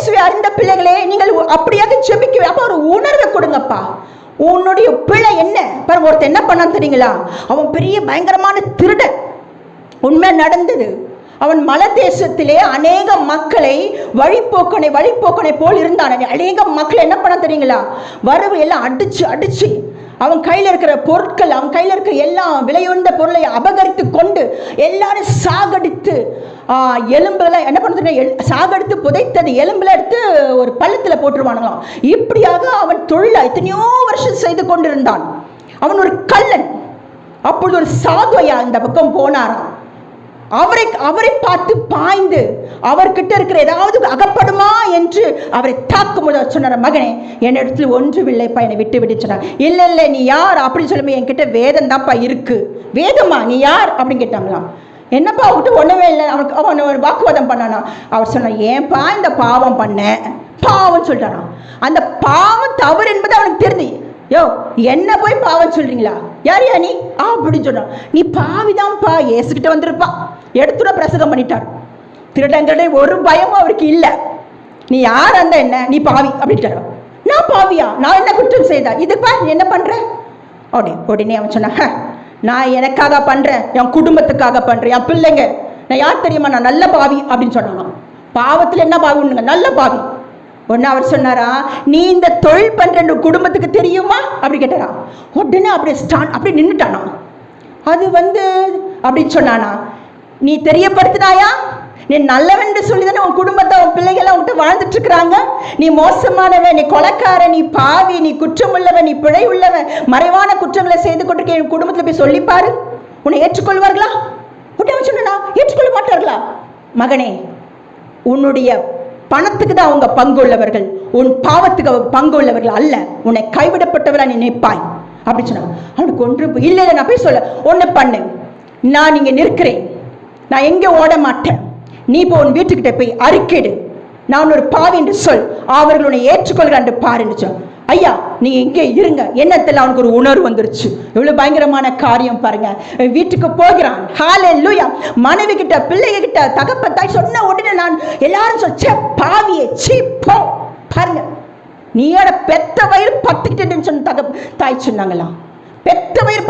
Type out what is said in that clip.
இயேசுவை அறிந்த பிள்ளைகளே, நீங்கள் அப்படியாக ஜெபிக்க அப்ப ஒரு உணர்வை கொடுங்கப்பா. உன்னுடைய பிள்ளை என்ன பாருங்க. ஒருத்தர் என்ன பண்ணான்னு தெரியுங்களா? அவன் பெரிய பயங்கரமான திருடன். உண்மை நடந்தது. அவன் மல தேசத்திலே அநேக மக்களை வழிப்போக்கனை போல் இருந்தான். அநேக மக்களை என்ன பண்ண தெரியுங்களா? வரவு எல்லாம் அடிச்சு அவன் கையில் இருக்கிற பொருட்கள், அவன் கையில் இருக்கிற எல்லா விலையுண்ட பொருளை அபகரித்து கொண்டு எல்லாரும் சாகடித்து எலும்புகளை என்ன பண்ண சாகடித்து புதைத்தது எலும்புல எடுத்து ஒரு பள்ளத்தில் போட்டுருவானுங்களாம். இப்படியாக அவன் தொழிலை எத்தனையோ வருஷம் செய்து கொண்டிருந்தான். அவன் ஒரு கள்ளன். அப்பொழுது ஒரு சாதுவையா இந்த பக்கம் போனாராம். அவரை பார்த்து பாய்ந்து அவர்கிட்ட இருக்கிற ஏதாவது அகப்படுமா என்று அவரை தாக்கும் போது சொன்னார், மகனே என்னிடத்துல ஒன்றுமில்லைப்பா, என்னை விட்டு விட்டு சொன்னார். இல்லை நீ யார் அப்படின்னு சொல்லுமே, என்கிட்ட வேதம் தான்ப்பா இருக்கு. வேதமா? நீ யார் அப்படின்னு கேட்டாங்களாம். என்னப்பா அவகிட்ட ஒண்ணுமே இல்லை. அவன் ஒரு வாக்குவாதம் பண்ணானா. அவர் சொன்னார், ஏன்பா இந்த பாவம் பண்ண பாவம் சொல்லிட்டாராம். அந்த பாவம் தவறு என்பது அவனுக்கு தெரிஞ்சு, யோ என்ன போய் பாவம் சொல்றீங்களா? யாரையா நீ அப்படின்னு சொன்னான். நீ பாவிதான்ப்பா, ஏசுகிட்ட வந்திருப்பா, எடுத்துட பிரசங்கம் பண்ணிட்டார். திருடங்கிட்ட ஒரு பயமும் அவருக்கு இல்லை. நீ யார் அந்த என்ன, நீ பாவி அப்படின்ட்டார். நான் பாவியா? நான் என்ன குற்றம் செய்தா? இதுப்பா நீ என்ன பண்ற? உடனே அவன் சொன்ன, நான் எனக்காக பண்றேன், என் குடும்பத்துக்காக பண்றேன், என் பிள்ளைங்க. நான் யார் தெரியுமா? நான் நல்ல பாவி அப்படின்னு சொன்னாங்க. பாவத்துல என்ன பாவி? ஒண்ணுங்க நல்ல பாவி. உடனே அவர் சொன்னாரா, நீ இந்த தொழில் பண்ற குடும்பத்துக்கு தெரியுமா அப்படி கேட்டாரா. உடனே அப்படி நின்றுட்டானா. அது அப்படின்னு சொன்னானா, நீ தெரியப்படுத்தினாயா? நீ நல்லவன் சொல்லிதானே உன் குடும்பத்தை உன் பிள்ளைகளை உன்கிட்ட வாழ்ந்துட்டு இருக்கிறாங்க. நீ மோசமானவன், நீ கொலைக்காரன், நீ பாவி, நீ குற்றம் உள்ளவன், நீ பிழை உள்ளவன், மறைவான குற்றங்களை செய்து கொண்டிருக்க என் குடும்பத்தில் போய் சொல்லிப்பாரு, உன்னை ஏற்றுக்கொள்வார்களா? உடனே சொன்னா ஏற்றுக்கொள்ள மாட்டார்களா? மகனே, உன்னுடைய பணத்துக்கு தான் அவங்க பங்கு உள்ளவர்கள், உன் பாவத்துக்கு பங்கு உள்ளவர்கள் அல்ல. உன்னை கைவிடப்பட்டவரா நீ நினைப்பாய் அப்படின்னு சொன்னாங்க. அவனுக்கு ஒன்று இல்லை, நான் போய் சொல்ல ஒன்று பண்ணு, நான் இங்கே நிற்கிறேன், நான் எங்கே ஓட மாட்டேன். நீ இப்போ உன் வீட்டுக்கிட்ட போய் அறிக்கைடு, நான் ஒரு பாவி என்று சொல், அவர்கள் உன்னை ஏற்றுக்கொள்கிறான் என்று பாரு என்று சொல். ஐயா நீங்க இங்கே இருங்க. என்னத்தில் அவனுக்கு ஒரு உணர்வு வந்துருச்சு. எவ்வளவு பயங்கரமான காரியம் பாருங்க. வீட்டுக்கு போகிறான். ஹல்லேலூயா. மனைவி கிட்ட, பிள்ளைங்க கிட்ட, தகப்ப தாய் சொன்ன உடனே நான் எல்லாரும் சொல்ல, பாவியே சீ போ. பாருங்க, நீயோட பெத்த வயிறு பத்துக்கிட்டேன்னு சொன்ன தாய் சொன்னாங்களாம். பெத்த வயிறு